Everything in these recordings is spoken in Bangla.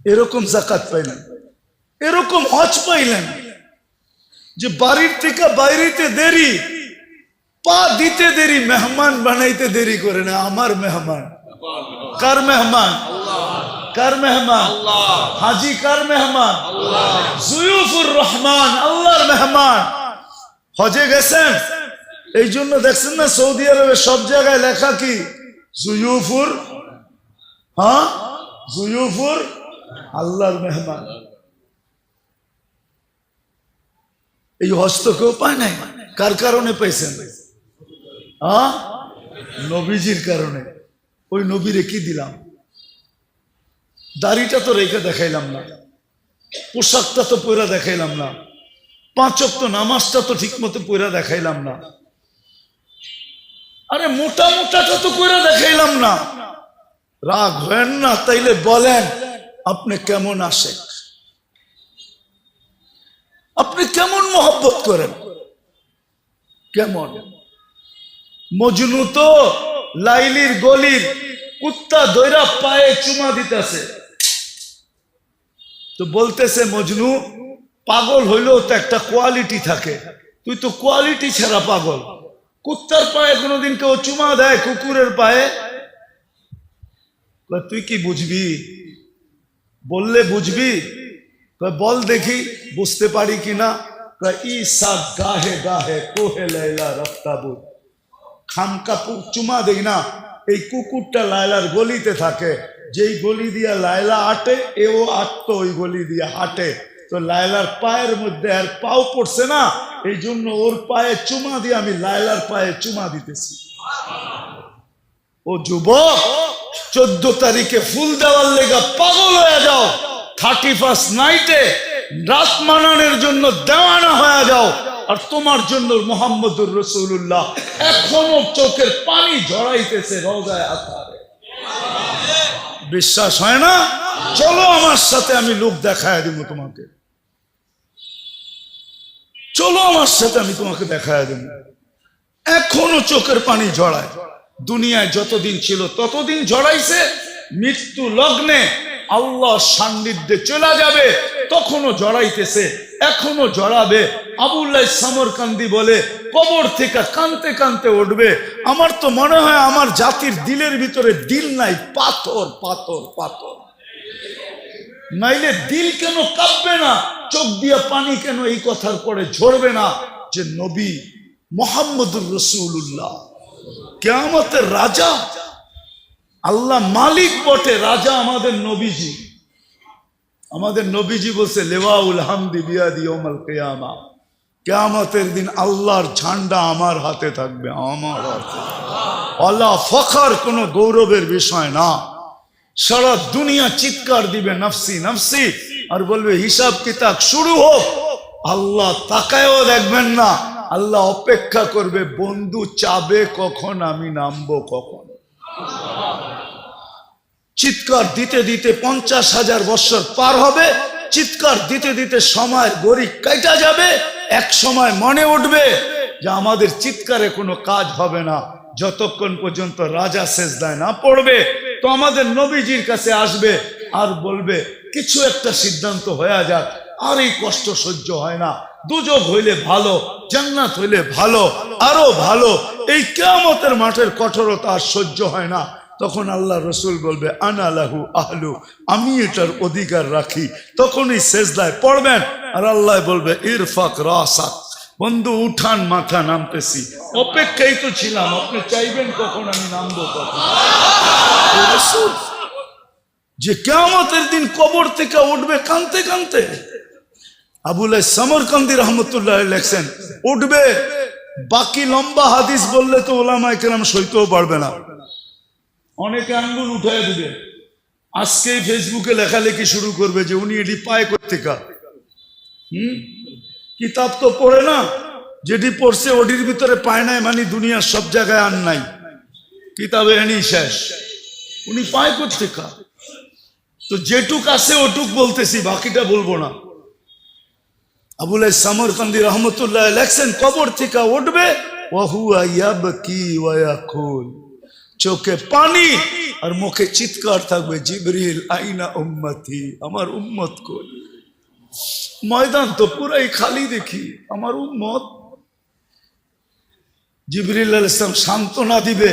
এরকম জাকাত পাইলেন, এরকম হজ পাইলেন যে বাড়ির থেকে বাইরেতে দেরি, পা দিতে দেরি, মেহমান বানাইতে দেরি করে না। আমার মেহমান কার মেহমান? কার মেহমান? হাজি কার মেহমান? জুয়ুফুর রহমান, আল্লাহর মেহমান। হজে গেছেন, এই জন্য দেখছেন না সৌদি আরবে সব জায়গায় লেখা কি? জুয়ুফুর, হ্যাঁ জুয়ুফুর আল্লাহর মেহমান। এই হজ তো কেউ পায় নাই। কার কারণে পাইছেন? হ্যাঁ, নবীজির কারণে। ওই নবীরে কি দিলাম? দাড়িটা তো রেখে দেখাইলাম না, পোশাকটা তো পয়রা দেখাইলাম না, 5 ওয়াক্ত নামাজটা তো ঠিক মতো পয়রা দেখাইলাম না, আরে মোটা মোটাটা তো পয়রা দেখাইলাম না। রাগ হয় না, তাইলে বলেন আপনি কেমন আশেক, আপনি কেমন মহব্বত করেন, কেমন? মজনু তো লাইলির গলির কুত্তা দৈরা পায়ে চুমা দিতেছে, তো বলতেছে মজনু পাগল হইলেও তো একটা কোয়ালিটি থাকে, তুই তো কোয়ালিটি ছাড়া পাগল। কুত্তার পায়ে কোনোদিন কেউ চুমা দেয়? কুকুরের পায়ে? তুই কি বুঝবি? বললে বুঝবি? বল দেখি বুঝতে পারি কিনা। ঈসা গাহে গাহে কোহে লাইলা রফতাবু, খামকা চুমা দেই না। এই কুকুরটা লায়লার গলিতে থাকে, যেই গলি দিয়া লায়লা হাঁটে এও আটতো ওই গলি দিয়া হাঁটে, তো লায়লার পায়ের মধ্যে আর পাও পড়ছে না, এই জন্য ওর পায়ে চুমা দিয়ে আমি লায়লার পায়ে চুমা দিতেছি। ও যুবক, 14 তারিখে ফুল দেওয়ার লেগা পাগল হয়ে যাও, 31st নাইটে রাত মানানোর জন্য দেওয়ানা হয়ে যাও, আর তোমার জন্য মুহাম্মদুর রাসূলুল্লাহ এখনো চোখের পানি ঝরাইতেছে রওজায়ে আতহারে। বিশ্বাস হয় না? চলো আমার সাথে, আমি লোক দেখায় দিব তোমাকে। চলো আমার সাথে, আমি তোমাকে দেখায় দেব। এখনো চোখের পানি ঝরায়। দুনিয়ায় যতদিন ছিল ততদিন ঝরাইছে, মৃত্যু লগ্নে আল্লাহ সান্নিধ্যে চলে যাবে তখনও জড়াইতেছে, এখনো জড়াবে। আবুল্লাহ সামরকান্দি বলে কবর থেকে কানতে কানতে উঠবে। আমার তো মনে হয় আমার জাতির দিলের ভিতরে দিল নাই, পাথর পাথর পাথর। নাইলে দিল কেন কাঁপবে না, চোখ দিয়া পানি কেন এই কথার পরে ঝরবে না যে নবী মুহাম্মদুর রাসূলুল্লাহ কিয়ামতের রাজা, আল্লাহ মালিক বটে, রাজা আমাদের নবীজি। আমাদের নবীজি বলছে লেওয়াউল হামদি বিয়াদি ইয়াউমাল কিয়ামা, কিয়ামতের দিন আল্লাহর ঝান্ডা আমার হাতে থাকবে, আমার হাতে। আল্লাহ ফখর, কোনো গৌরবের বিষয় না। সারা দুনিয়া চিৎকার দিবে নফসি নফসি, আর বলবে হিসাব কিতাব শুরু হোক। আল্লাহ তাকায়ও দেখবেন না, আল্লাহ অপেক্ষা করবে বন্ধু চাবে কখন, আমি নামবো কখন। চিৎকার দিতে দিতে 50,000 বছর পার হবে, চিৎকার দিতে দিতে সময়ের গড়ি কাটা যাবে। এক সময় মনে উঠবে যে আমাদের চিৎকারে কোনো কাজ হবে না, যতক্ষণ পর্যন্ত রাজা সেজদায় না পড়বে। তো আমাদের নবীজির কাছে আসবে আর বলবে কিছু একটা সিদ্ধান্ত হয়ে যাক, আর এই কষ্ট সহ্য হয় না, দুজক হইলে ভালো, জান্নাত হইলে ভালো, আরো ভালো, এই কিয়ামতের মাঠের কঠোরতা আর সহ্য হয় না। তখন আল্লাহ রসুল বলবে আনা লাহু আহলু, আমি এটার অধিকার রাখি। তখনই সেজদায় পড়বেন আর আল্লাহ বলবে ইরফাক রাসাক, বন্ধু উঠান মাথা, নামতেছি। অপেক্ষাই তো ছিলাম, আপনি চাইবেন কখন আমি নামবো কখন। যে কিয়ামতের দিন কবর থেকে উঠবে কানতে কানতে। আবুল্লাহ সামরকান্দি রহমতুল্লাহ লেখছেন উঠবে, বাকি লম্বা হাদিস বললে তো ওলামায়ে কেরাম সইতেও পারবে না, অনেকে আঙ্গুল উঠায় দিবে। আজকেই ফেসবুকে লেখালেখি শুরু করবে যে উনি এটি পায় কোত্থেকা। কিতাব তো পড়ে না, যেটি পড়ছে ওটির ভিতরে পায় নাই, মানে দুনিয়ার সব জায়গায় আর নাই, কিতাবে এনেই শেষ। উনি পায় কোত্থেকা? তো যেটুক আছে ওটুক বলতেছি, বাকিটা বলবো না। আবুল্লাহ সামরকান্দি রহমতুল্লাহ লেখছেন কবর থেকে উঠবে, ওয়া হুয়া ইয়াবকি ওয়া ইয়াকুল, চোখে পানি আর মুখে চিৎকার থাকবে, জিবরিল আইনা উম্মতি, আমার উম্মত কই? ময়দান তো পুরাই খালি দেখি, আমার উম্মত। জিবরিল আলাইহিস সালাম সান্ত্বনা দিবে,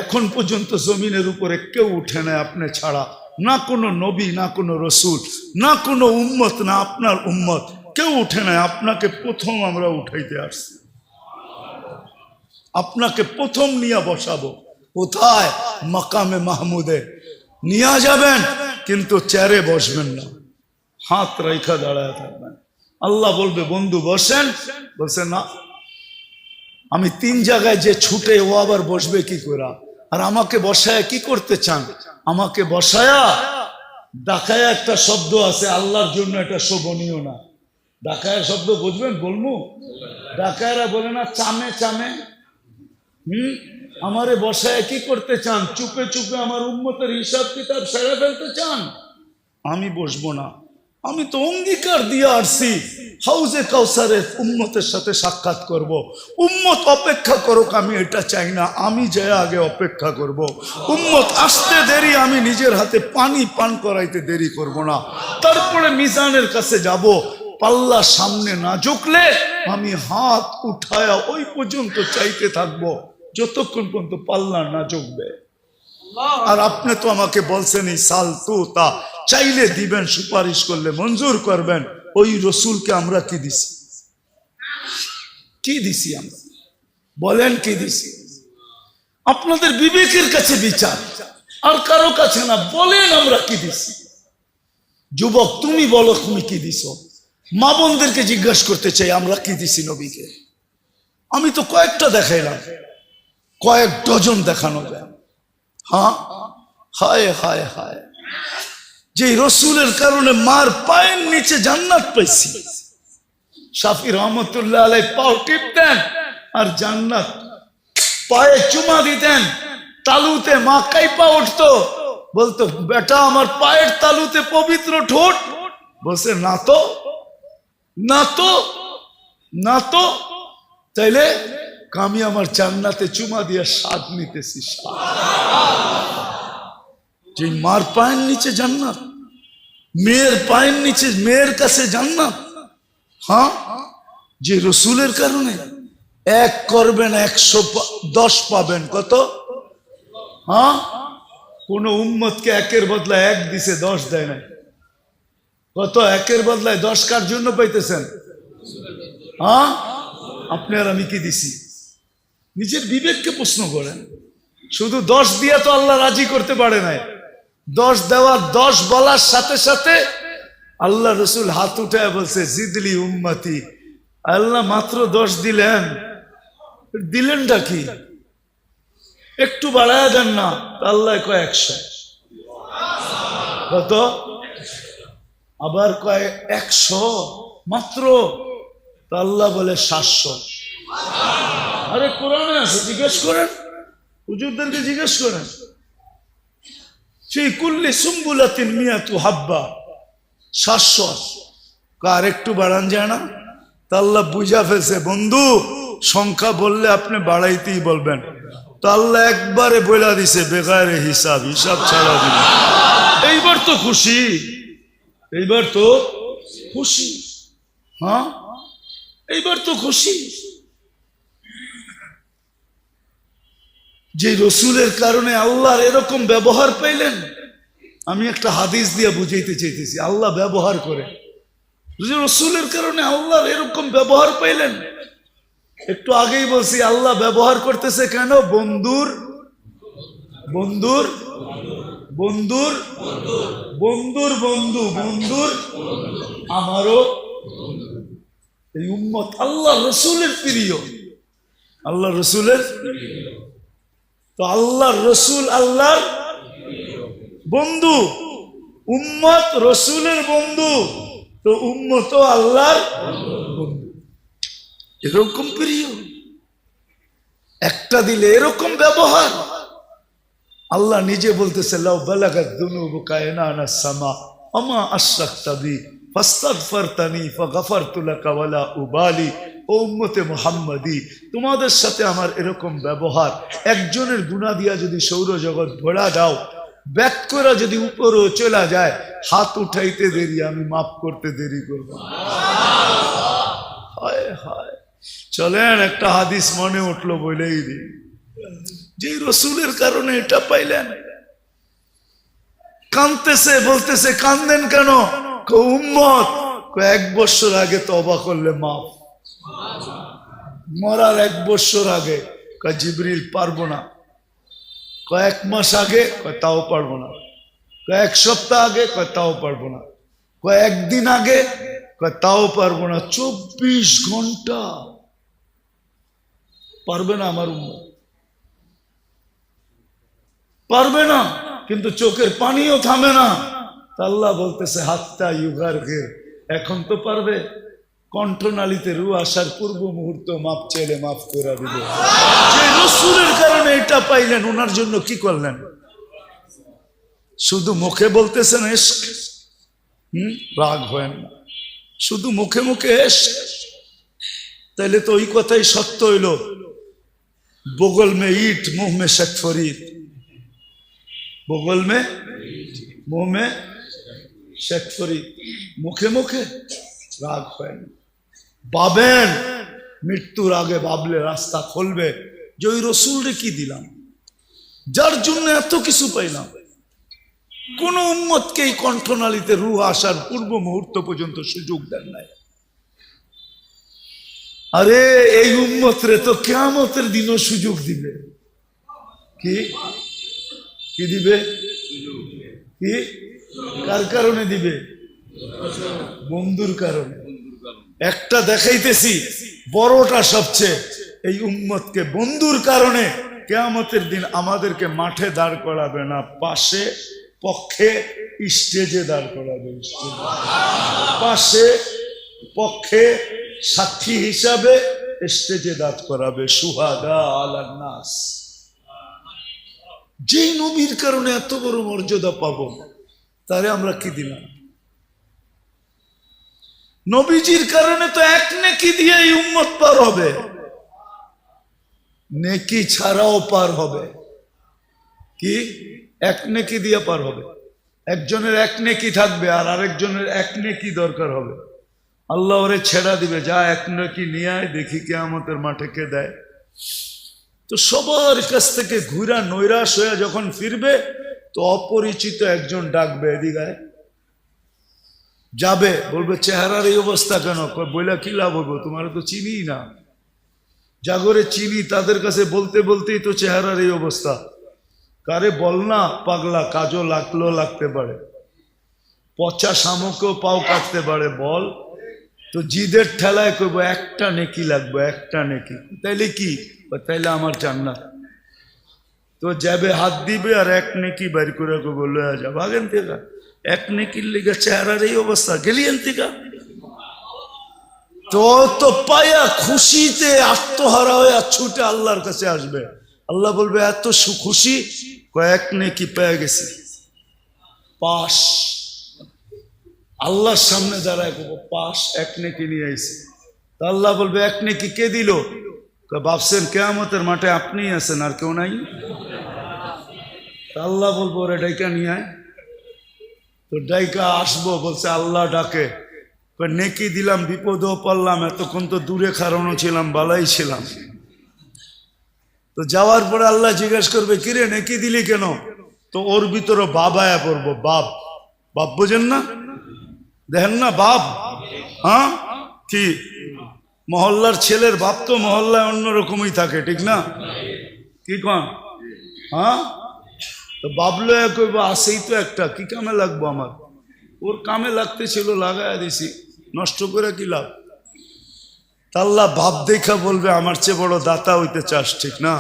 এখন পর্যন্ত জমিনের উপরে কেউ উঠে না আপনি ছাড়া, না কোনো নবী, না কোনো রসুল, না কোনো উম্মত, না আপনার উম্মত, কেউ উঠে না। আপনাকে প্রথম আমরা উঠাইতে আসছি, আপনাকে প্রথম নিয়ে বসাবো। কোথায়? মাকামে মাহমুদে নিয়ে যাবেন, কিন্তু চেয়ারে বসবেন না, হাত রেখা দাঁড়ায় থাকবেন। আল্লাহ বলবে বন্ধু বসেন, বলছে না, আমি 3 জায়গায় যে ছুটে, ও আবার বসবে কি করে? আর আমাকে বসায়া কি করতে চান? আমাকে বসায়া ডাকায়া একটা শব্দ আছে আল্লাহর জন্য, এটা শোভনীয় না। ডাকায়া শব্দ বুঝবেন? বলবো, ডাকায়রা বলে না চামে চামে। আমারে বসায় কি করতে চান? চুপে চুপে আমার উম্মতের হিসাব কিতাব সেরে ফেলতে চান? আমি বসবো না। আমি তো অঙ্গীকার দিয়ে আসছি, হাউজে কাউসারে উম্মতের সাথে সাক্ষাৎ করব। উম্মত অপেক্ষা করুক, আমি এটা চাই না, আমি যাই আগে অপেক্ষা করব। উম্মত আসতে দেরি, আমি নিজের হাতে পানি পান করাইতে দেরি করব না। তারপরে মিজানের কাছে যাব, পাল্লা সামনে না ঝুঁকলে আমি হাত উঠায়া ওই পর্যন্ত চাইতে থাকবো যতক্ষণ পর্যন্ত পাল্লা না ঝুঁকবে। আর আপনি তো আমাকে বলছেন এই সাল তো তা, চাইলে দিবেন, সুপারিশ করলে মঞ্জুর করবেন। ওই রসুলকে আমরা কি দিছি? কি দিছি আমরা? বলেন কি দিছি? আপনাদের বিবেকের কাছে বিচার, আর কারো কাছে না। বলেন আমরা কি দিছি? যুবক তুমি বলো, তুমি কি দিছো? মা বোনদেরকে জিজ্ঞাসা করতে চাই, আমরা কি দিছি নবীকে? আমি তো কয়েকটা দেখাইলাম, কয়েক ডজন দেখানো যায়। হ্যাঁ, হায় হায় হায়, যে রসুলের কারণে মার পায়ের নিচে জান্নাত পাইছি। শাফি রহমতুল্লাহ আলাই পাও টিপতেন আর জান্নাত, পায়ে চুমা দিতেন, তালুতে মা কাইপা উঠতো, বলতো বেটা আমার পায়ের তালুতে পবিত্র ঠোঁট। বলছে না তো, না তো, না তো। তাইলে আমি আমার জান্নাতে চুমা দিয়ে স্বাদ নিতেছি। যে মার পায়ের নিচে জান্নাত, মেয়ের পায়ের নিচে, মেয়ের কাছে জান্নাত। হ্যাঁ, যে রসুলের কারণে এক করবেন 110 পাবেন। কত? হ্যাঁ, কোন উম্মতকে একের বদলা 1 দিছে, 10 দেয় না। কত? একের বদলায় 10 কার জন্য পাইতেছেন? হ্যাঁ, আপনি আর আমি কি দিছি? নিজের বিবেককে প্রশ্ন করেন। শুধু 10 দিয়ে তো আল্লাহ রাজি করতে পারে নাই। 10 দেওয়ার, 10 বলার সাথে সাথে আল্লাহ রসুল হাত উঠায় বলছে জিদলি উম্মতি। আল্লাহ মাত্র 10 দিলেন, দিলেনটা কি? একটু বাড়ায় দেন না। আল্লাহ কয় 100। কত? আবার কয় 100 মাত্র। আল্লাহ বলে 700। আরে কোরআনে আছে, জিজ্ঞেস করেন, হুজুরদেরকে জিজ্ঞেস করেন। ফি কুল্লি সুম্বুলাতিন মিয়াতু হাব্বা, 700। আর একটু বাড়ান যায় না? তা আল্লাহ বুঝা ফেলছে, বন্ধু সংখ্যা বললে আপনি বাড়াইতেই বলবেন। তা আল্লাহ একবারে বইলা দিছে বেগারে হিসাব, হিসাব ছাড়া দিল। এইবার তো খুশি, এইবার তো খুশি। হ্যাঁ, এইবার তো খুশি। যে রসুলের কারণে আল্লাহর এরকম ব্যবহার পাইলেন। আমি একটা হাদিস দিয়ে বুঝাইতে চাইতেছি, আল্লাহ ব্যবহার করে, যে রসুলের কারণে আল্লাহর এরকম ব্যবহার পাইলেন। একটু আগেই বলছি আল্লাহ ব্যবহার করতেছে কেন? বন্ধুর বন্ধুর বন্ধুর বন্ধুর বন্ধু, বন্ধুর আমারও এই উম্মত আল্লাহ রসুলের প্রিয়, আল্লাহ রসুলের। তো আল্লাহর রসুল আল্লাহর বন্ধু, উম্মত রসুলের বন্ধু, তো উম্মত আল্লাহর বন্ধু। এরকম প্রিয়, একটা দিলে এরকম ব্যবহার। আল্লাহ নিজে বলতেছে লাউ বালাগাত যুনুবুকা ইনানা সামা আমা আশরাকতা বি ফাস্তাগফারতানি ফাগফারতু লাকা ওয়ালা উবালি। ও উম্মতে মুহাম্মাদি, তোমাদের সাথে আমার এরকম ব্যবহার, একজনের গুনাহ দিয়া যদি সৌরজগৎ ভরা দাও ব্যাক করে যদি উপরেও চলে যায়, হাত উঠাইতে দেরি, আমি মাফ করতে দেরি করব। হায় হায়। চলেন একটা হাদিস মনে উঠলো বলেই দিই, যে রসুলের কারণে এটা পাইলেন। কাঁদতেছে, বলতেছে কান্দেন কেন? উম্মত, 1 বছর আগে তওবা করলে মাফ। মরার 1 বছর আগে জিবরিল পারবো না। 1 মাস আগে তাও পারবো না। 1 সপ্তাহ আগে তাও পারবো না। 1 দিন আগে তাও পারবো না। 24 ঘন্টা পারবে না আমার উম্মত, পারবে না। কিন্তু চোখের পানিও থামে না। আল্লাহ বলতেছে হাত্তা ইউগারগির, এখন তো পারবে। কণ্ঠনালীতে রু আসার পূর্ব মুহূর্ত মাপ চাইলে মাফ করে দিবে। যে রসুলের কারণে এটা পাইলেন, ওনার জন্য কি করলেন? শুধু মুখে বলতেছেন ইশক, রাগ হয় না, শুধু মুখে মুখে ইশক, তাইলে তো ওই কথাই সত্য হইল, বগল মে ইট মুহ মে শেখ ফরিদ। বগল মে মুহ মে শেখ ফরিদ, মুখে মুখে রাগ হয় না। ভাবেন, মৃত্যুর আগে ভাবলে রাস্তা খুলবে যে ওই রসুলরে কি দিলাম, যার জন্য এত কিছু পাইলাম। কোন উম্মতকে এই কণ্ঠনালীতে রূহ আসার পূর্ব মুহূর্ত পর্যন্ত সুযোগ দেন নাই। আরে এই উম্মতরে তো কিয়ামতের দিনও সুযোগ দিবে। কি কি দিবে? কি কার কারণে দিবে? বন্ধুর কারণে। একটা দেখাইতেছি, বড়টা সবচেয়ে, এই উম্মতকে বন্ধুর কারণে কিয়ামতের দিন আমাদেরকে মাঠে দাঁড় করাবে না, পাশে পক্ষে স্টেজে দাঁড় করাবে। পাশে পক্ষে সাক্ষী হিসাবে স্টেজে দাঁড় করাবে। সুহাদা আলান নাস। যেই নবীর কারণে এত বড় মর্যাদা পাবো, তারে আমরা কি দিলাম? নবীজির কারণে তো 1 নেকি দিয়ে এই উম্মত পার হবে, নেকি ছাড়াও পার হবে। কি 1 নেকি দিয়ে পার হবে? একজনের 1 নেকি থাকবে আর আরেকজনের 1 নেকি দরকার হবে। আল্লাহ ওরে ছেড়া দিবে, যা 1 নেকি নিয়ে আয়, দেখি কিয়ামতের মাঠে কে দেয়। তো সবার কাছ থেকে ঘুরা নৈরাশ হয়ে যখন ফিরবে, তো অপরিচিত একজন ডাকবে, এদিকে যাবে, বলবে চেহারার এই অবস্থা কেন? বইলা কি লাভ হবো, তোমার তো চিনি না। জাগরে চিনি, তাদের কাছে বলতে বলতেই তো চেহারার এই অবস্থা। কারে বল না পাগলা, কাজও লাগতে পারে, পচা শামুকও পাও কাটতে পারে, বল। তো জিদের ঠেলায় করবো 1টা নেকি লাগবে, 1টা নেকি। তাইলে কি? তাইলে আমার জান্নাত। তো যাবে, হাত দিবে আর 1 নেকি বাইর করে করবো, লয়া যা, ভাগেন থেকে। 1 নেকির লিগে চেহারার এই অবস্থা, গেলিয়েন থেকে। তো পায়া খুশিতে আত্মহারা হয়ে ছুটে আল্লাহর কাছে আসবে। আল্লাহ বলবে এত খুশি, 1 নেকি পেয়ে গেছি, পাস। আল্লাহর সামনে দাঁড়ায় পাস, 1 নেকি নিয়ে আইছে। তা আল্লাহ বলবে 1 নেকি কে দিল? ভাবছেন কিয়ামতের মাঠে আপনিই আছেন, আর কেউ নাই? আল্লাহ বলবো ওরে ডাইকা নিয়ে আয়। তো ডাইকা আসবো, বলছে আল্লাহ ডাকে, নেকি দিলাম, বিপদও পারলাম, এতক্ষণ তো দূরে খাড়ানো ছিলাম, বালাই ছিলাম। তো যাওয়ার পরে আল্লাহ জিজ্ঞেস করবে, কিরে নেকি দিলি কেন? তো ওর ভিতরে বাবায়া পড়বো, বাপ। বাপ বোঝেন না? দেখেন না বাপ? হ্যাঁ, কি মহল্লার ছেলের বাপ তো মহল্লায় অন্যরকমই থাকে, ঠিক না? কি কন? হ্যাঁ, তো বাবলো কইব আসেই তো একটা, কি কামে লাগবো আমার? ওর কামে লাগতে ছিল, লাগাই দিছি, নষ্ট করে কি লাভ? আল্লাহ ভাব দেখা বলবে আমার চেয়ে বড় দাতা হইতে চাস, ঠিক না?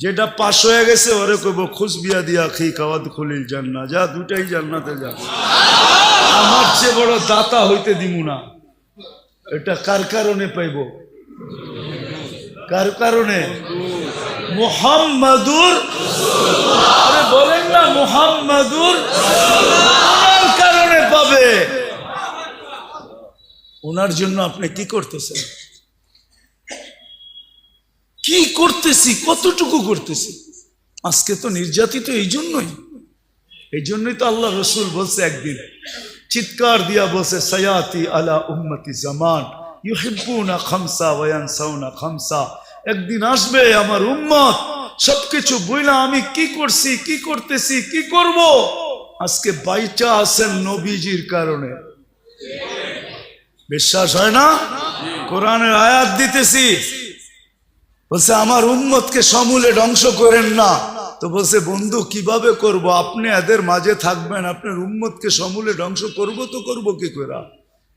যেটা পাশ হয়ে গেছে ওরে কইব খুশ বিয়া দিয়া খি কাওয়াদ খুলিল জান্না, যা, দুটাই জান্নাতে যা, আমার চেয়ে বড় দাতা হইতে দিমু না। এটা কার কারণে পাইব? কার কারণে? মুহাম্মাদুর, আরে বলেন না মুহাম্মাদুর, ওনার কারণে পাবে। ওনার জন্য আপনি কি করতেছেন? কি করতেছি? কতটুকু করতেছি? আজকে তো নির্যাতিত এই জন্যই তো আল্লাহ রসুল বলছে, একদিন চিৎকার দিয়া বলছে, সায়াতি আলা উম্মতি জামান ইউহিব্বুনা খামসা ওয়া ইয়ানসাউনা খামসা। একদিন আসবে আমার উম্মত সবকিছু বুইলা আমি কি করছি, কি করতেছি, কি করব, আজকে বাইচা আছেন নবীজির কারণে। বিশ্বাস হয় না? কোরআনের আয়াত দিতেছি, বলছে আমার উম্মতকে সমূলে ধ্বংস করেন না। তো বলছে, বন্ধু কিভাবে করব? আপনি এদের মাঝে থাকবেন, আপনার উম্মতকে সমূলে ধ্বংস করব তো করব কি করে?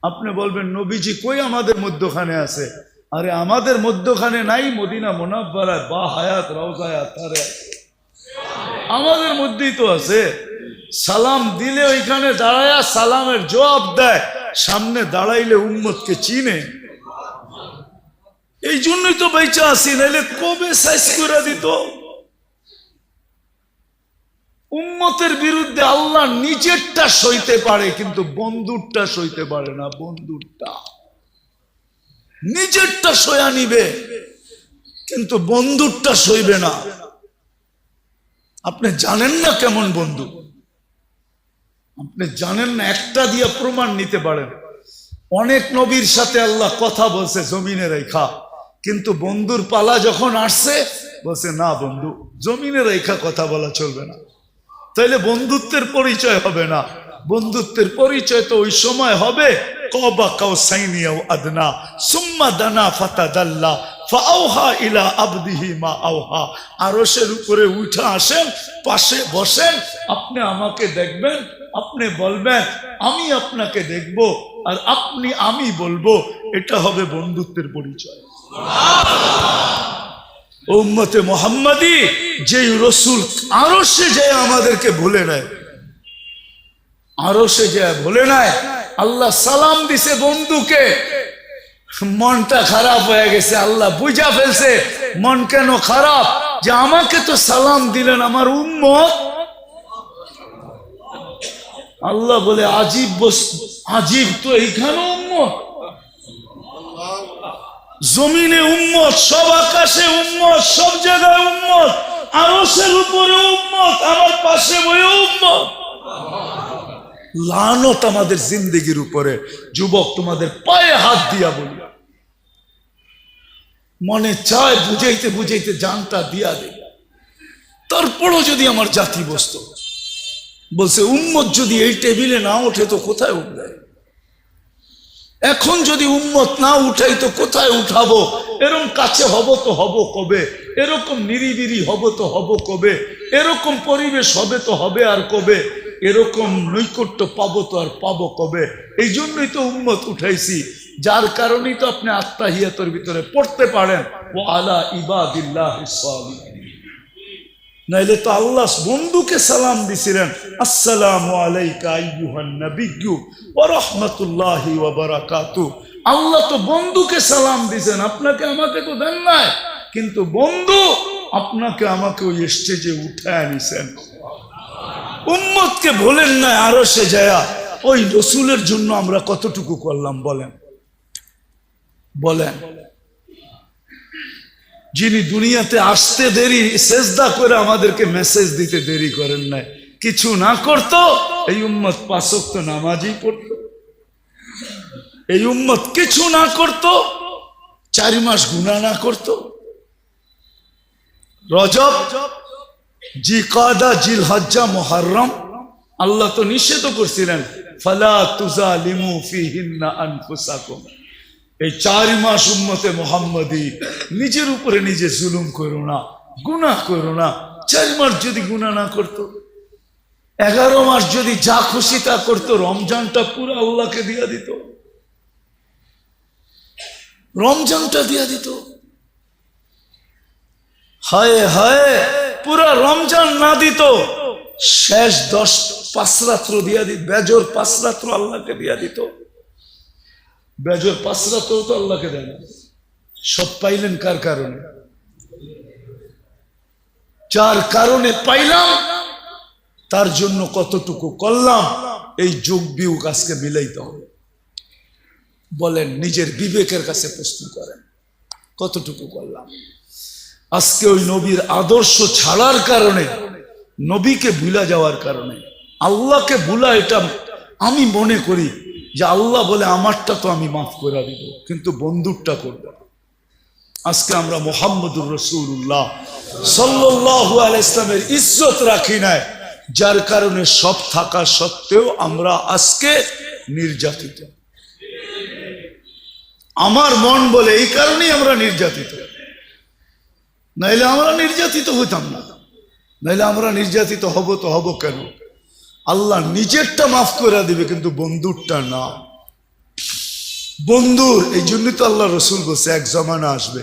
আপনি বলবেন নবীজি কই আমাদের মধ্যখানে আছে? আরে আমাদের মধ্যখানে নাই, মদিনা মুনাফফারায় বা হায়াত রওজায় আতারে আমাদের মধ্যেই তো আছে। সালাম দিলে ওইখানে দাঁড়ায়া সালামের জবাব দেয়, সামনে দাঁড়াইলে উম্মতকে চিনে। এই জন্যই তো বেঁচে আসি, নাইলে কবে সাইজ করে দিত। উম্মতের বিরুদ্ধে আল্লাহ নিজেরটা সইতে পারে, কিন্তু বন্ধুরটা সইতে পারে না। বন্ধুরটা নিজেরটা সয়া নিবে, কিন্তু বন্ধুরটা সইবে না। আপনি জানেন না কেমন বন্ধু, আপনি জানেন না। একটা দিয়ে প্রমাণ নিতে পারেন। অনেক নবীর সাথে আল্লাহ কথা বলছে জমিনে রেখা, কিন্তু বন্ধুর পালা যখন আসছে বলছে, না বন্ধু, জমিনে রেখা কথা বলা চলবে না। তাইলে বন্ধুত্বের পরিচয় হবে না। বন্ধুত্বের পরিচয় তো ওই সময় হবে কবা কাউসাইনি আও আদনা সুম্মা দানা ফাতাদাল্লা ফাআওহা ইলা আবদিহি মা আওহা। আরশের উপরে উঠে আসেন, পাশে বসেন, আপনি আমাকে দেখবেন, আপনি বলবেন আমি আপনাকে দেখব, আর আপনি আমি বলবো। এটা হবে বন্ধুত্বের পরিচয়। উম্মতে মুহাম্মাদি যেই রসুল আরশে যায় আমাদেরকে ভুলে নেয়, আরশে যায় ভুলে নেয়। আল্লাহ সালাম দিছে বন্ধুকে, মনটা খারাপ হয়ে গেছে। আল্লাহ বুঝা ফেলছে মন কেন খারাপ, যে আমাকে তো সালাম দিলেন আমার উম্মত। আল্লাহ বলে, আজীব বস্তু, আজীব তো এইখানে উম্মত, জমিনে উম্মত, সব আকাশে উম্মত, সব জায়গায় উম্মত, আরশের উপরে উম্মত, আমার পাশে বয়ে উম্মত। লানত আমাদের জিন্দেগির উপরে। যুবক, তোমাদের পায়ে হাত দিয়া বলি, মনে চায় বুঝাইতে বুঝাইতে জানটা দিয়া দে। তারপরও যদি আমার জাতি বসতো, বলছে উম্মত যদি এই টেবিলে না ওঠে তো কোথায় উঠবে? এখন যদি উম্মত না উঠাই তো কোথায় উঠাবো? এরকম কাছে হব তো হব কবে? এরকম নিরিবিরি হব তো হব কবে? এরকম পরিবেশ হবে তো হবে আর কবে? এরকম নৈকট্য পাবো তো আর পাবো কবে? এই জন্যই তো উম্মত উঠাইছি, যার কারণেই তো আপনি আত্মাহিয়াতের ভিতরে পড়তে পারেন ও আলা ইবাদিল্লাহিস সালিহিন। নাইলে তো আল্লাহ বন্ধুকে সালাম দিছিলেন, আসসালামু আলাইকা আইয়ুহান নাবিয়্যু ওয়া রাহমাতুল্লাহি ওয়া বারাকাতুহু। আল্লাহ তো বন্ধুকে সালাম দিছেন, আপনাকে আমাকে তো দেন নাই। কিন্তু বন্ধু আপনাকে আমাকে ওই স্টেজে উঠায় নিছেন। উম্মতকে বলেন না আরশে যায়া। ওই রসুলের জন্য আমরা কতটুকু করলাম বলেন? বলেন, যিনি দুনিয়াতে আসতে দেরি, সেজদা করে আমাদেরকে মেসেজ দিতে দেরি করেন নাই। কিছু না করত এই উম্মত 5 ওয়াক্ত নামাজই পড়ত। এই উম্মত কিছু না করত, 4 মাস গুনাহ না করত। রজব, জিকাদা, জিলহজ্জা, মুহররম আল্লাহ তো নিষেধ করছিলেন, ফালা তুজালিমু ফিহিন্না আনফুসাকুম। এই 4 মাস উম্মতে মুহাম্মাদি নিজের উপরে নিজে জুলুম করো না, গুনাহ করো না। 4 মাস যদি গুনাহ না করতো, 11 মাস যদি যা খুশি তা করতো, রমজানটা পুরো আল্লাহকে দিয়া দিত, রমজানটা দিয়া দিত। হায় হায়, পুরা রমজান না দিত, শেষ 5 রাত্র দিয়া দিত, বেজর 5 রাত্র আল্লাহকে দিয়া দিত। বেজর 5 রাত্র তো আল্লাহকে দেন। সব পাইলেন কার কারণে? যার কারণে পাইলাম তার জন্য কতটুকু করলাম, এই যোগ বিয়োগ আজকে মিলাইতে হবে। বলেন, নিজের বিবেকের কাছে প্রশ্ন করেন, কতটুকু করলাম? আজকে ওই নবীর আদর্শ ছাড়ার কারণে, নবীকে ভুলা যাওয়ার কারণে, আল্লাহকে ভুলা, এটা আমি মনে করি যে আল্লাহ বলে আমারটা তো আমি মাফ করে দিব, কিন্তু বন্ধুরটা করব না। আজকে আমরা মুহাম্মদুর রাসূলুল্লাহ সাল্লাল্লাহু আলাইহি ইসলামের ইজ্জত রাখি নাই, যার কারণে সব থাকা সত্ত্বেও আমরা আজকে নির্যাতিত। আমার মন বলে এই কারণেই আমরা নির্যাতিত, নাইলে আমরা নির্যাতিত হইতাম না। নাইলে আমরা নির্যাতিত হব তো হব কেন? আল্লাহ নিজেরটা মাফ করে দিবে, কিন্তু বন্ধুরটা না। বন্ধুর এই জন্যই তো আল্লাহ রসুল বলছে এক জমানা আসবে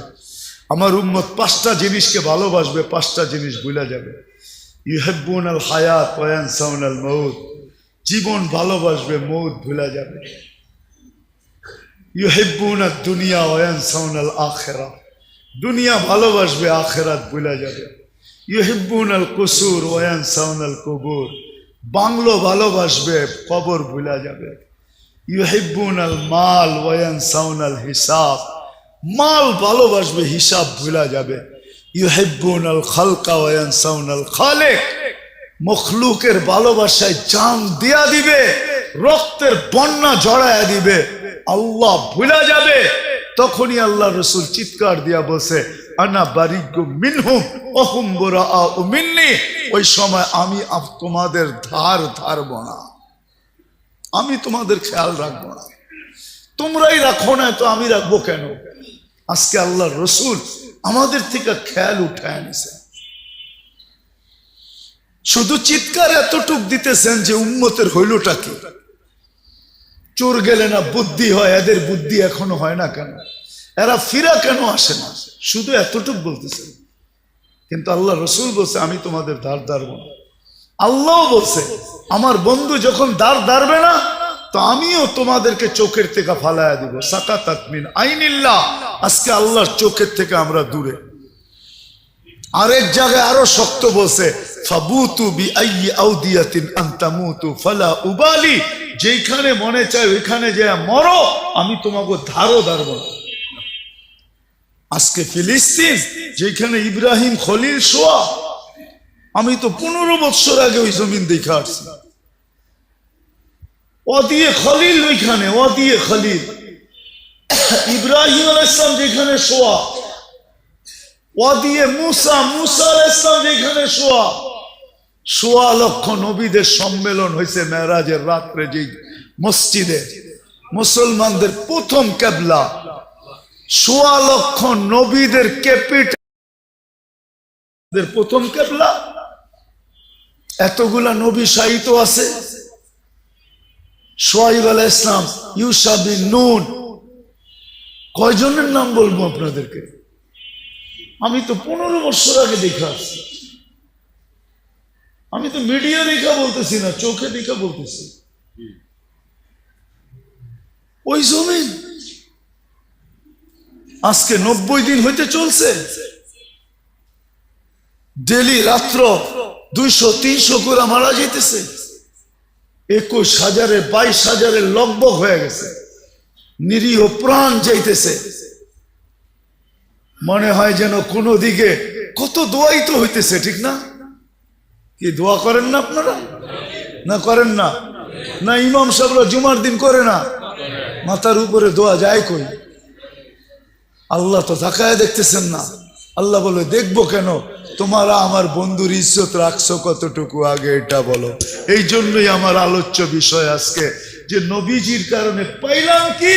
আমার উম্মত 5টা জিনিসকে ভালোবাসবে, 5টা জিনিস ভুলে যাবে। ইউহিব্বুনাল হায়াত ওয়া ইয়ানসাউনাল মাউত, জীবন ভালোবাসবে, মৌত ভুলে যাবে। ইউহিব্বুনাদ দুনিয়া ওয়া ইয়ানসাউনাল আখিরাহ, দুনিয়া ভালোবাসবে, আখিরাত ভুলে যাবে। ইউহিব্বুনাল কুসুর ওয়া ইয়ানসাউনাল কুবুর, বাংলো ভালোবাসবে, কবর ভুলে যাবে। ইউহিব্বুনাল মাল ওয়া ইয়ানসাউনাল হিসাব, মাল ভালোবাসবে, হিসাব ভুলে যাবে। ইউহিব্বুনাল খালকা ওয়া ইয়ানসাউনাল খালিক, মখলুকের ভালোবাসায় জান দিয়া দিবে, রক্তের বন্যা জড়ায়া দিবে, আল্লাহ ভুলে যাবে। তখনই আল্লাহ রসুল চিৎকার দিয়া বলছে আনা বারিগু মিনহুম ওয়া হুম বুরাআউ মিন্নি, ওই সময় আমি তোমাদের ধার ধারব না, আমি তোমাদের খেয়াল রাখবো না। তোমরাই রাখো না তো আমি রাখবো কেন? আজকে আল্লাহ রসুল আমাদের থেকে খেয়াল উঠায় নিছে। শুধু চিৎকার এতটুক দিতেছেন যে উম্মতের হইলটা কি? চোর গেলে না বুদ্ধি হয়, এদের বুদ্ধি এখনো হয় না কেন? এরা ফিরা কেন আসে না? শুধু এতটুক বলতেছেন, কিন্তু আল্লাহ রসুল বলছে আমি তোমাদের ধার ধারব না। আল্লাহ বলছে আমার বন্ধু যখন ধার ধারবে না, তো আমিও তোমাদেরকে চোখের থেকে ফালায়া দিব। সাকাতাত মিন আইনিল্লাহ, আজকে আল্লাহর চোখের থেকে আমরা দূরে। আরেক জায়গায় আরো শক্ত বলছে ফাবুতু বিআইয়ি আউদিয়াতিন আনতামুতু ফালা উবালি, যেখানে মনে চায় ওইখানে যে মরো, আমি তোমাকে ধারও ধারব না। আজকে ফিলিস্তিন, যেখানে ইব্রাহিম খলিল শোয়া, আমি তো 15 বছর আগে ওই জমিন দেখে আসছি। ও দিয়ে খলিল, ওইখানে ও দিয়ে খলিল, ইব্রাহিম আলাইহিস সালাম যেখানে শোয়া, ও দিয়ে মুসা, মুসা আলাইহিস সালাম যেখানে শোয়া। 1.25 লক্ষ নবীদের সম্মেলন হয়েছে মেরাজের রাত্রে, যে মসজিদে মুসলমানদের প্রথম কিবলা, 1.25 লক্ষ নবীদের ক্যাপিটাল, প্রথম কিবলা। এতগুলা নবী শাহিত আছে। শুআইব আলাইহিস সালাম, ইউসা বিন নুন, কয়জনের নাম বলবো আপনাদেরকে? আমি তো 15 বছর আগে দেখে আসছি। আমি তো মিডিয়া দেখা বলতেছি না, চোখে দেখা বলতেছি। ওই জমিন আজকে 90 দিন হইতে চলছে। ডেলি রাত্র 200-300 করে মারা যেতেছে। 21,000 22,000 লগবগ হয়ে গেছে। নিরীহ প্রাণ যাইতেছে। মনে হয় যেন কোনো দিকে কত দোয়াই তো হইতেছে, ঠিক না? কি দোয়া করেন না আপনারা? না করেন না? না ইমাম সাহেবরা জুমার দিন করে না? মাথার উপরে দোয়া যায় কই? আল্লাহ তো তাকায় দেখতেছেন না। আল্লাহ বলে দেখবো কেন? তোমরা আমার বন্ধুর ইজ্জত রাখছো কতটুকু, আগে এটা বলো। এই জন্যই আমার আলোচ্য বিষয় আজকে, যে নবীজির কারণে পাইলাম কি,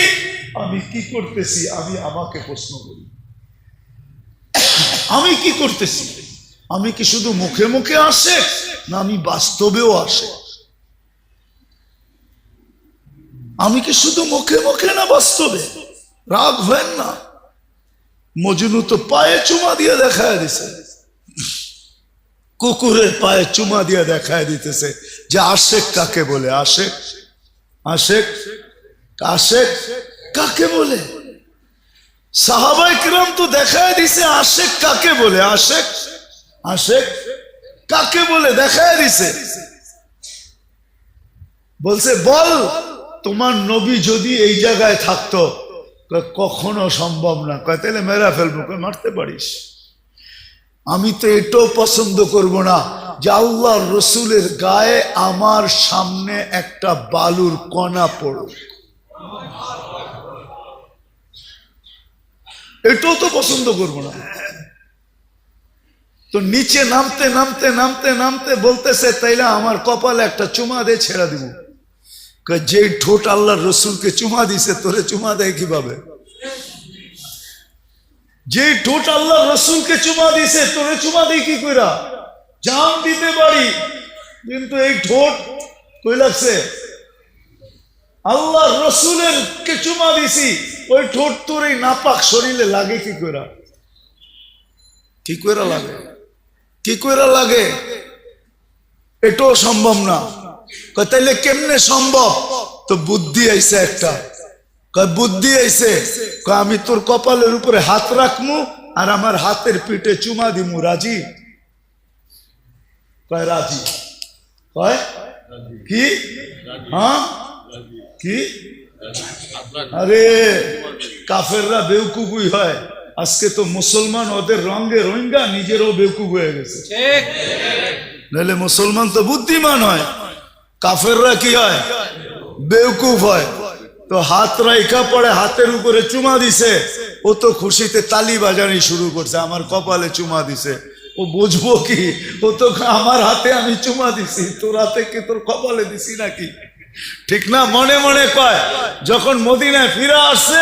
আমি কি করতেছি। আমি আমাকে প্রশ্ন করি, আমি কি করতেছি? আমি কি শুধু মুখে মুখে আসে, না আমি বাস্তবেও আসে? আমি কি শুধু মুখে মুখে, না বাস্তবে? রাগ হয় না। মজনু তো পায়ে চুমা দিয়ে দেখায় দিছে, কুকুরের পায়ে চুমা দিয়ে দেখায় দিতেছে যে আশেক কাকে বলে। আশেক, আশেক, আশেক কাকে বলে? সাহাবায়ে কিরাম তো দেখায় দিছে আশেক কাকে বলে। আশেক, আশেক কাকে বলে দেখায় দিছে। বলছে বল তোমার নবী যদি এই জায়গায় থাকতো। কখনো সম্ভব না। কয় তাহলে মেরা ফেলবো। মারতে পারিস। আমি তো এটাও পছন্দ করব না যে আল্লাহর রসুলের গায়ে আমার সামনে একটা বালুর কণা পড়ুক, এটাও তো পছন্দ করব না। তো নিচে নামতে নামতে নামতে নামতে বলতেছে, তাইলে আমার কপালে একটা চুমা দিয়ে ছেড়ে দিব। যে ঠোঁট আল্লাহর রসুলকে চুমা দিছে তোরে চুমা দেয় কিভাবে? যে ঠোঁট আল্লাহ রসুলকে চুমা দিছে তোরে চুমা দেয় কি কইরা? জান দিতে পারি, কিন্তু এই ঠোঁট কই লাগছে? আল্লাহ রসুলের কে চুমা দিছি, ওই ঠোঁট তোর এই নাপাক শরীরে লাগে কি কইরা? কি কইরা লাগে? কি কইরা লাগে? এটাও সম্ভব না। তাইলে কেমনে সম্ভব? তো বুদ্ধি আইছে একটা, বুদ্ধি আইছে, আমি তোর কপালের উপরে হাত রাখমু আর আমার হাতের পিঠে চুমা দিমু, রাজি? কয় রাজি। কয় কি? হ্যাঁ কি? আরে কাফেররা বেউকুফই হয়, আজকে তো মুসলমান ওদের রঙে রোহিঙ্গা নিজেরও বেউকুফ হয়ে গেছে। নাহলে মুসলমান তো বুদ্ধিমান হয়, কাফেররা কি হয়? বেউকুফ হয়। তো হাত রাইখা পড়ে হাতের উপরে চুমা দিছে, ও তো খুশিতে তালি বাজানি শুরু করছে, আমার কপালে চুমা দিছে। ও বুঝবো কি? ও তো আমার হাতে আমি চুমা দিছি, তোর হাতে কি তোর কপালে দিছি নাকি? ঠিক না? মনে মনে কয়। যখন মদিনায় ফিরে আসছে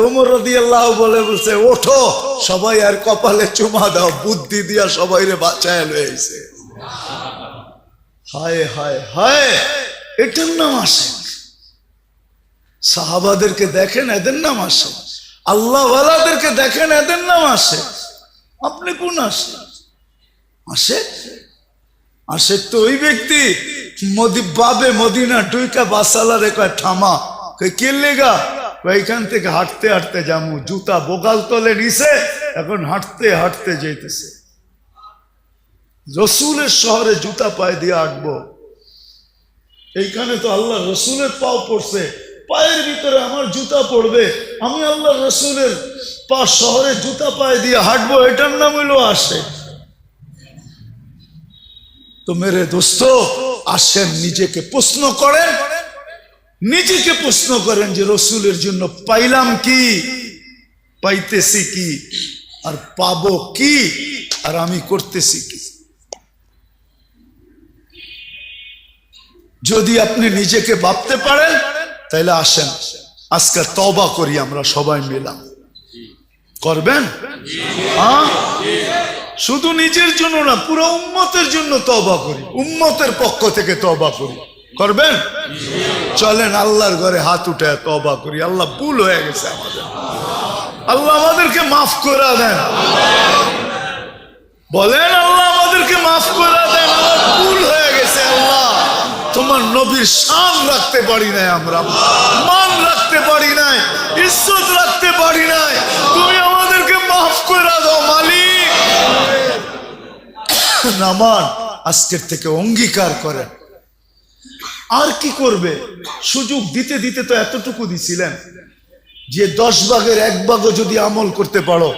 ওমর রাদিয়াল্লাহু বলে বলছে, ওঠো সবাই আর কপালে চুমা দাও, বুদ্ধি দিয়া সবাই রে বাঁচায় লইছে। হায় হায় হায়, এটার নাম আসে। সাহাবাদেরকে দেখেন, এদের নাম আসে। আল্লাহ ওয়ালাদেরকে দেখেন, এদের নাম আসে। আপনি কোন আসে? আসে আসে তো ওই ব্যক্তি বাবে মদিনা টুইকা বাসালারে কয় থামা, কে লেগা? এখান থেকে হাঁটতে হাঁটতে যামু, জুতা বোকাল তলে নিছে, এখন হাঁটতে হাঁটতে যাইতেছে। রসুলের শহরে জুতা পায়ে দিয়ে হাঁটবো, এইখানে তো আল্লাহ রসুলের পাও পড়ছে, পায়ের ভিতরে আমার জুতা পড়বে, আমি আল্লাহ রসুলের পা শহরে জুতা পায়ে দিয়ে হাঁটবো, এটার নাম হইলো আসে। তো মেরে দোস্ত আসেন, নিজেকে প্রশ্ন করেন, নিজেকে প্রশ্ন করেন যে রসুলের জন্য পাইলাম কি, পাইতেছি কি, আর পাবো কি, আর আমি করতেছি কি। যদি আপনি নিজেকে ভাবতে পারেন তাইলে আসেন আজকে তওবা করি আমরা সবাই মিলা। করবেন? হ্যাঁ, শুধু নিজের জন্য না, পুরো উম্মতের জন্য তওবা করি, উম্মতের পক্ষ থেকে তওবা করি। করবেন? চলেন আল্লাহর ঘরে হাত উঠে তওবা করি। আল্লাহ, ভুল হয়ে গেছে আমাদের, আল্লাহ আমাদেরকে মাফ করে দেন। বলেন, আল্লাহ আমাদেরকে মাফ করে দেন, আমার ভুল হয়ে গেছে। আল্লাহ, তোমার নবীর শান রাখতে পারি নাই, আমরা মান রাখতে পারি নাই, ইজ্জত রাখতে পারি নাই, তুমি আমাদেরকে মাফ করে দাও মালিক। নামান আজকের থেকে অঙ্গীকার করে। আর কি করবে? সুযোগ দিতে দিতে তো এতটুকু দিছিলেন যে 10 ভাগের 1 ভাগও যদি আমল করতে পারো,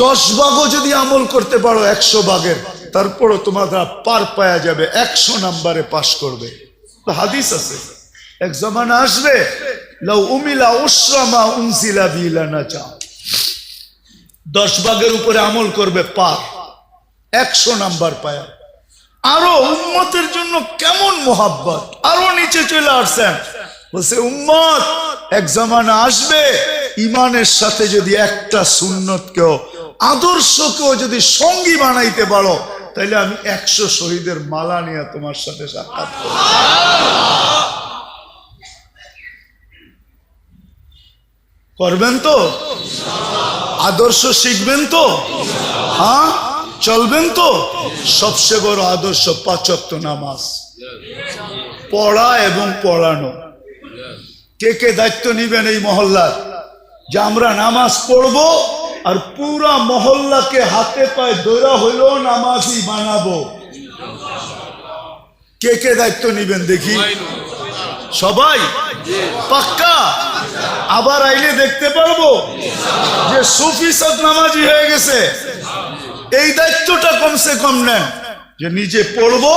10 ভাগও যদি আমল করতে পারো 100 ভাগের, তারপরও তোমরা পার পাওয়া যাবে, 100 নম্বরে পাস করবে। তো হাদিস আছে, এক জামানা আসবে, লাউ উমিলা উসরামা উনজিলা বিলা নাজা, 10 ভাগের উপরে আমল করবে, পার 100 নাম্বার পায়। আরো উম্মতের জন্য কেমন মোহাব্বত, আরো নিচে চলে আসছেন, বলছে উম্মত এক জামানা আসবে, ইমানের সাথে যদি একটা সুন্নতকেও, আদর্শকেও যদি সঙ্গী বানাইতে পারো, তাইলে আমি 100 শহীদের মালা নিয়ে তোমার সাথে সাক্ষাৎ করব। করবেন তো? আদর্শ শিখবেন তো? হ্যাঁ, চলবেন তো? সবচেয়ে বড় আদর্শ 5 ওয়াক্ত নামাজ পড়া এবং পড়ানো। কে কে দায়িত্ব নিবেন এই মহল্লার যে আমরা নামাজ পড়বো আর পুরা মহল্লাকে হাতে পায়ে দৌড়া হইলো নামাজি বানাবো? কে কে দায়িত্ব নিবেন দেখি? সবাই পাক্কা? আবার আইলে দেখতে পারবো যে সুফি সব নামাজি হয়ে গেছে। এই দায়িত্বটা কমসে কম নেন যে নিজে পড়বো,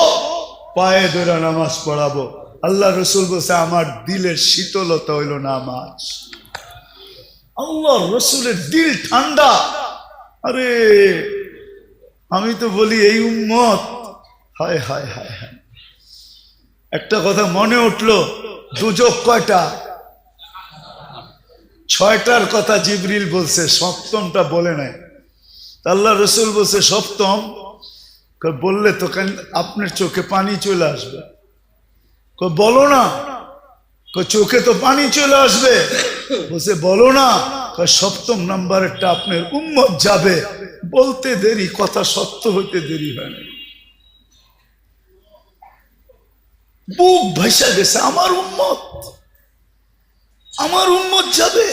পায়ে ধরে নামাজ পড়াবো। আল্লাহ রসুল বলছে আমার দিলের শীতলতা হইল নামাজ। আল্লাহ রসুলের দিল ঠান্ডা। আরে আমি তো বলি এই উম্মত, হায় হায় হায় হায়। একটা কথা মনে উঠলো, দুজক কয়টা? 6টার কথা জিবরিল বলছে, সপ্তমটা বলে নাই। আল্লাহ রসুল বলছে সপ্তম। বললে তো আপনার চোখে পানি চলে আসবে। বলো না। চোখে তো পানি চলে আসবে। বলছে বলো না। সপ্তম নাম্বারেরটা আপনার উম্মত যাবে। বলতে দেরি, কথা সত্য হইতে দেরি হয় না। বুক ভাইসা গেছে, আমার উম্মত, আমার উম্মত যাবে,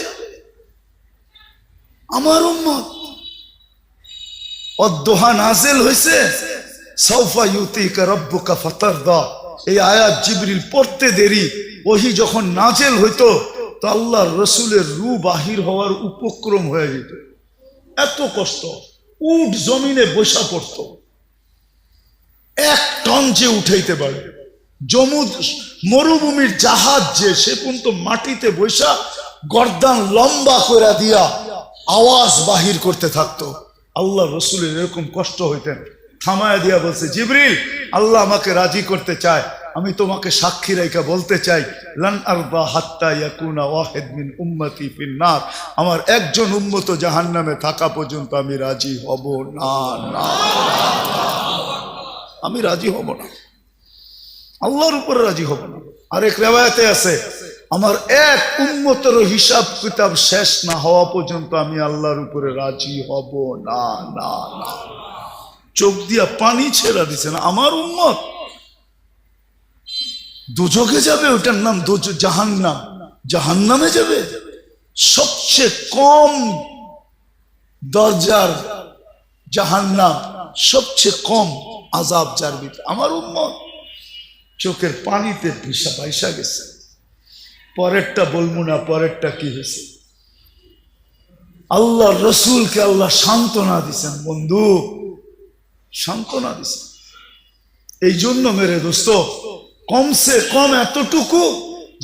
আমার উম্মত। অদ্দোহা নাজিল হয়েছে, সাউফা ইউতিকা রাব্বুকা ফাতারদা। এই আয়াত জিবরিল পড়তে দেরি, ওহি যখন নাজিল হইতো তো আল্লাহর রসুলের রূহ বাহির হওয়ার উপক্রম হয়ে যেত। এত কষ্ট, উট জমিনে বসা পড়তো, 1 টন যে উঠাইতে পারে। মরুভূমির জাহাজ যে, সে পর্যন্ত মাটিতে বসা গর্দান লম্বা করে দিয়া আওয়াজ বাহির করতে থাকতো। আল্লাহ রসুলের এরকম কষ্ট হইতেন। থামায় দিয়া বলছে জিবরিল, আল্লাহ আমাকে রাজি করতে চায়, আমি তোমাকে সাক্ষী রেখে বলতে চাই, লান আরদা হাত্তা ইয়াকুনা ওয়াহিদ মিন উম্মতি ফিন্নার। আমার একজন উম্মত জাহান্নামে থাকা পর্যন্ত আমি রাজি হব না, না, আমি রাজি হব না, আল্লাহর উপরে রাজি হব না। আরেক রিওয়ায়াতে আছে, আমার এক উম্মতের হিসাব কিতাব শেষ না হওয়া পর্যন্ত আমি আল্লাহর উপরে রাজি হব না, না, না। চোখ দিয়া পানি ছেড়া দিছে না। আমার উম্মত দোজখে যাবে, ওটার নাম জাহান্নাম, জাহান্নামে যাবে। সবচেয়ে কম দরজার জাহান্নাম, সবচেয়ে কম আযাব যার ভিতরে। আমার উম্মত চোখের পানিতে ভিসা বাইসা গেছে। পরেরটা বলবো না, পরেরটা কি হয়েছে। আল্লাহ রসুলকে আল্লাহ সান্ত্বনা দিছেন, বন্ধু সান্ত্বনা দিছেন। এই জন্য মেরে দোস্ত, কমসে কম এতটুকু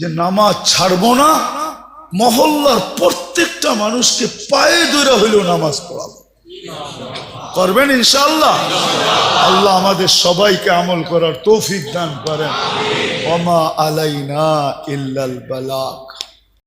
যে নামাজ ছাড়বো না, মহল্লার প্রত্যেকটা মানুষকে পায়ে ধরে হইলেও নামাজ পড়াবো। করবেন ইনশাআল্লাহ? আল্লাহ আমাদের সবাইকে আমল করার তৌফিক দান করেন। ওমা আলাইনা ইল্লাল বালাগ।